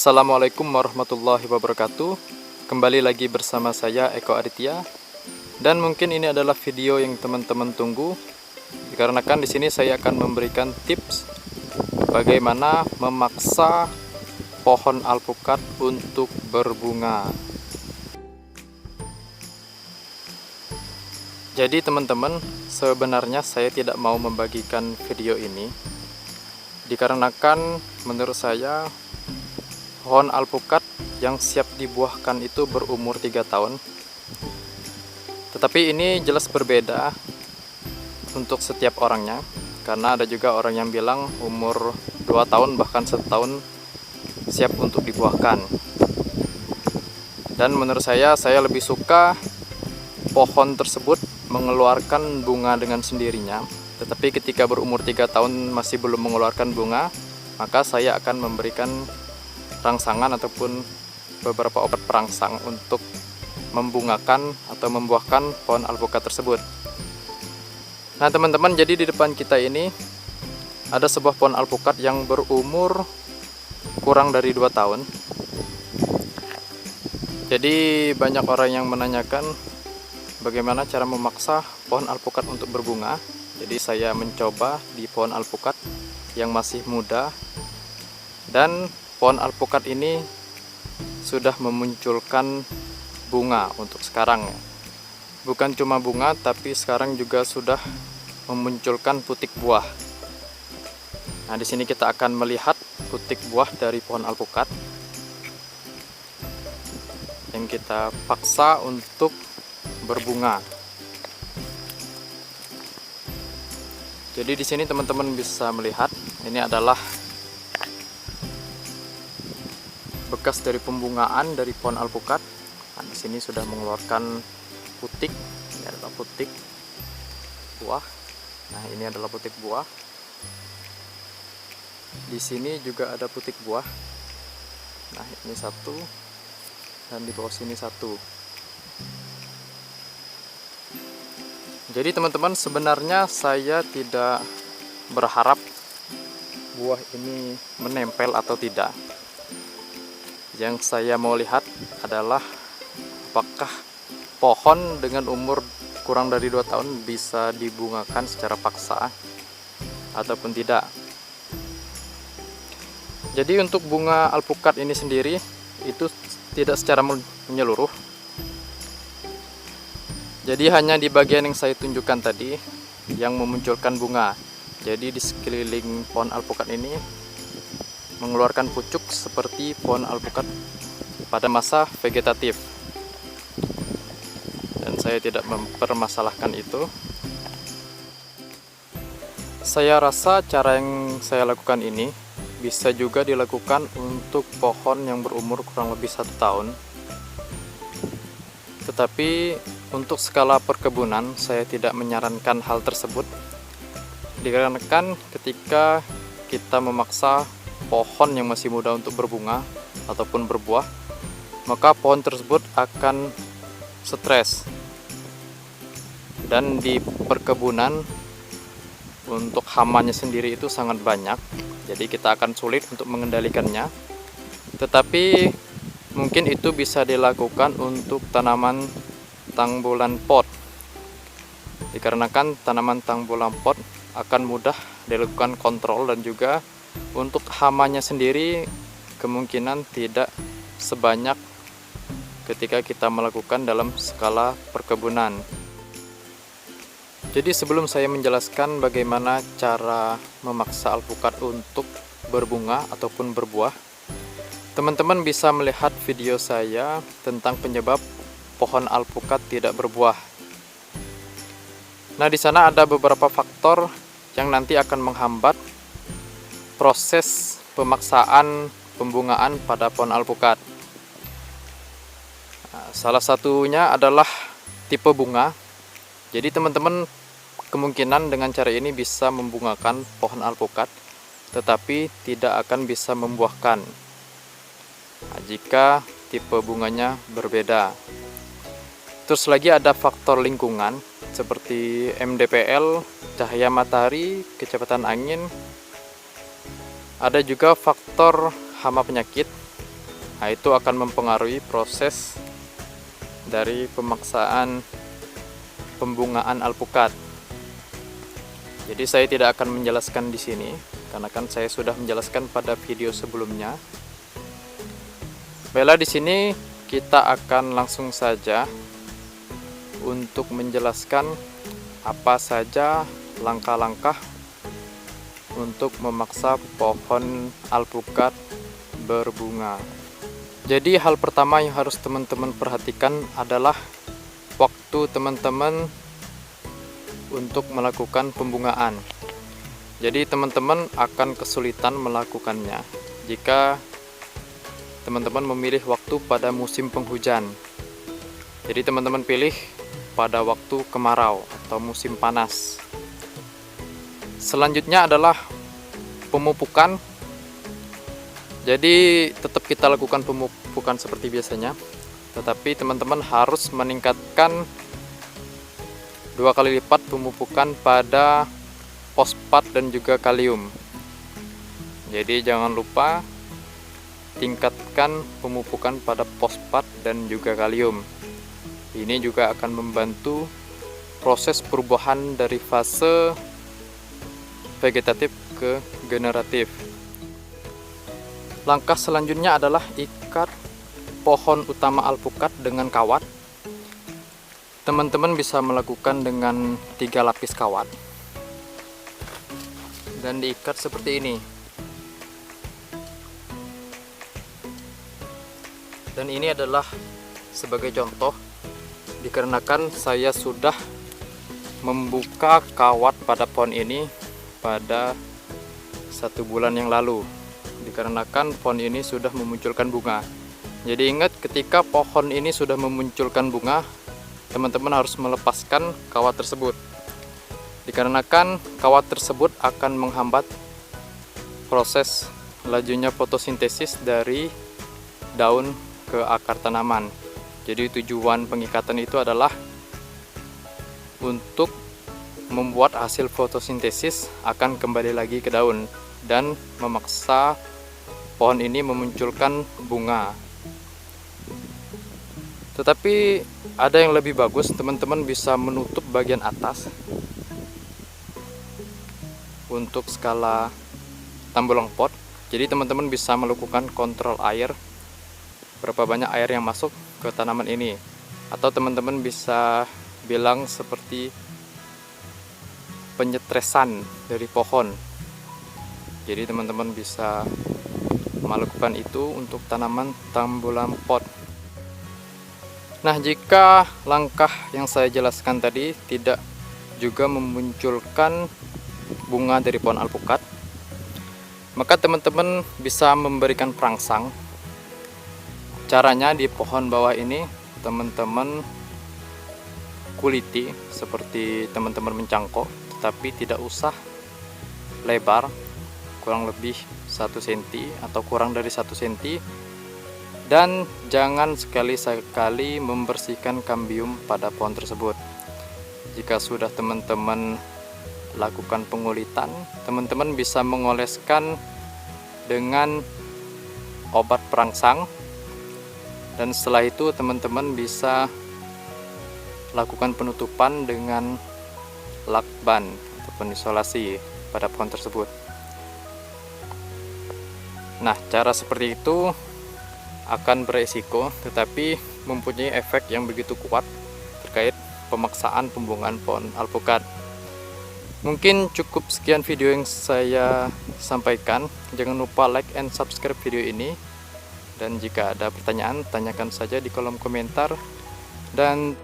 Assalamualaikum warahmatullahi wabarakatuh. Kembali lagi bersama saya Eko Aditya. Dan mungkin ini adalah video yang teman-teman tunggu, dikarenakan di sini saya akan memberikan tips bagaimana memaksa pohon alpukat untuk berbunga. Jadi teman-teman, sebenarnya saya tidak mau membagikan video ini dikarenakan menurut saya pohon alpukat yang siap dibuahkan itu berumur 3 tahun. Tetapi ini jelas berbeda untuk setiap orangnya, karena ada juga orang yang bilang umur 2 tahun bahkan 1 tahun siap untuk dibuahkan. Dan menurut saya lebih suka pohon tersebut mengeluarkan bunga dengan sendirinya. Tetapi ketika berumur 3 tahun masih belum mengeluarkan bunga, maka saya akan memberikan rangsangan ataupun beberapa obat perangsang untuk membungakan atau membuahkan pohon alpukat tersebut. Nah teman-teman, jadi di depan kita ini ada sebuah pohon alpukat yang berumur kurang dari 2 tahun. Jadi banyak orang yang menanyakan bagaimana cara memaksa pohon alpukat untuk berbunga. Jadi saya mencoba di pohon alpukat yang masih muda, dan pohon alpukat ini sudah memunculkan bunga untuk sekarang ya. Bukan cuma bunga, tapi sekarang juga sudah memunculkan putik buah. Nah, di sini kita akan melihat putik buah dari pohon alpukat yang kita paksa untuk berbunga. Jadi di sini teman-teman bisa melihat ini adalah bekas dari pembungaan dari pohon alpukat. Nah, di sini sudah mengeluarkan putik. Ini adalah putik buah. Nah, ini adalah putik buah. Di sini juga ada putik buah. Nah, ini satu, dan di bawah sini satu. Jadi teman-teman, sebenarnya saya tidak berharap buah ini menempel atau tidak. Yang saya mau lihat adalah apakah pohon dengan umur kurang dari 2 tahun bisa dibungakan secara paksa ataupun tidak. Jadi untuk bunga alpukat ini sendiri itu tidak secara menyeluruh. Jadi hanya di bagian yang saya tunjukkan tadi yang memunculkan bunga. Jadi di sekeliling pohon alpukat ini mengeluarkan pucuk seperti pohon alpukat pada masa vegetatif. Dan saya tidak mempermasalahkan itu. Saya rasa cara yang saya lakukan ini bisa juga dilakukan untuk pohon yang berumur kurang lebih 1 tahun. Tetapi untuk skala perkebunan saya tidak menyarankan hal tersebut, dikarenakan ketika kita memaksa pohon yang masih muda untuk berbunga ataupun berbuah, maka pohon tersebut akan stres. Dan di perkebunan untuk hamanya sendiri itu sangat banyak, jadi kita akan sulit untuk mengendalikannya. Tetapi mungkin itu bisa dilakukan untuk tanaman tangbulan pot, dikarenakan tanaman tangbulan pot akan mudah dilakukan kontrol, dan juga untuk hamanya sendiri kemungkinan tidak sebanyak ketika kita melakukan dalam skala perkebunan. Jadi sebelum saya menjelaskan bagaimana cara memaksa alpukat untuk berbunga ataupun berbuah, teman-teman bisa melihat video saya tentang penyebab pohon alpukat tidak berbuah. Nah, di sana ada beberapa faktor yang nanti akan menghambat proses pemaksaan pembungaan pada pohon alpukat. Nah, salah satunya adalah tipe bunga. Jadi teman-teman kemungkinan dengan cara ini bisa membungakan pohon alpukat, tetapi tidak akan bisa membuahkan jika tipe bunganya berbeda. Terus lagi ada faktor lingkungan seperti MDPL, cahaya matahari, kecepatan angin. Ada juga faktor hama penyakit Nah, itu akan mempengaruhi proses dari pemaksaan pembungaan alpukat. Jadi saya tidak akan menjelaskan di sini karena kan saya sudah menjelaskan pada video sebelumnya. Baiklah, di sini kita akan langsung saja untuk menjelaskan apa saja langkah-langkah untuk memaksa pohon alpukat berbunga. Jadi hal pertama yang harus teman-teman perhatikan adalah waktu teman-teman untuk melakukan pembungaan. Jadi teman-teman akan kesulitan melakukannya jika teman-teman memilih waktu pada musim penghujan. Jadi teman-teman pilih pada waktu kemarau atau musim panas. Selanjutnya adalah pemupukan. Jadi tetap kita lakukan pemupukan seperti biasanya, tetapi teman-teman harus meningkatkan 2 kali lipat pemupukan pada fosfat dan juga kalium. Jadi jangan lupa tingkatkan pemupukan pada fosfat dan juga kalium. Ini juga akan membantu proses perubahan dari fase vegetatif ke generatif. Langkah selanjutnya adalah ikat pohon utama alpukat dengan kawat. Teman-teman bisa melakukan dengan 3 lapis kawat dan diikat seperti ini. Dan ini adalah sebagai contoh, dikarenakan saya sudah membuka kawat pada pohon ini pada 1 bulan yang lalu, dikarenakan pohon ini sudah memunculkan bunga. Jadi ingat, ketika pohon ini sudah memunculkan bunga, teman-teman harus melepaskan kawat tersebut, dikarenakan kawat tersebut akan menghambat proses lajunya fotosintesis dari daun ke akar tanaman. Jadi tujuan pengikatan itu adalah untuk membuat hasil fotosintesis akan kembali lagi ke daun dan memaksa pohon ini memunculkan bunga. Tetapi ada yang lebih bagus, teman-teman bisa menutup bagian atas untuk skala tambulang pot. Jadi teman-teman bisa melakukan kontrol air, berapa banyak air yang masuk ke tanaman ini, atau teman-teman bisa bilang seperti penyetresan dari pohon. Jadi teman-teman bisa melakukan itu untuk tanaman tambulan pot. Nah, jika langkah yang saya jelaskan tadi tidak juga memunculkan bunga dari pohon alpukat, maka teman-teman bisa memberikan perangsang. Caranya di pohon bawah ini teman-teman kuliti seperti teman-teman mencangkok, tetapi tidak usah lebar, kurang lebih 1 cm atau kurang dari 1 cm. Dan jangan sekali-sekali membersihkan kambium pada pohon tersebut. Jika sudah teman-teman lakukan pengulitan, teman-teman bisa mengoleskan dengan obat perangsang, dan setelah itu teman-teman bisa lakukan penutupan dengan lakban ataupun isolasi pada pohon tersebut. Nah, cara seperti itu akan beresiko, tetapi mempunyai efek yang begitu kuat terkait pemaksaan pembungaan pohon alpukat. Mungkin cukup sekian video yang saya sampaikan. Jangan lupa like and subscribe video ini, dan jika ada pertanyaan tanyakan saja di kolom komentar. Dan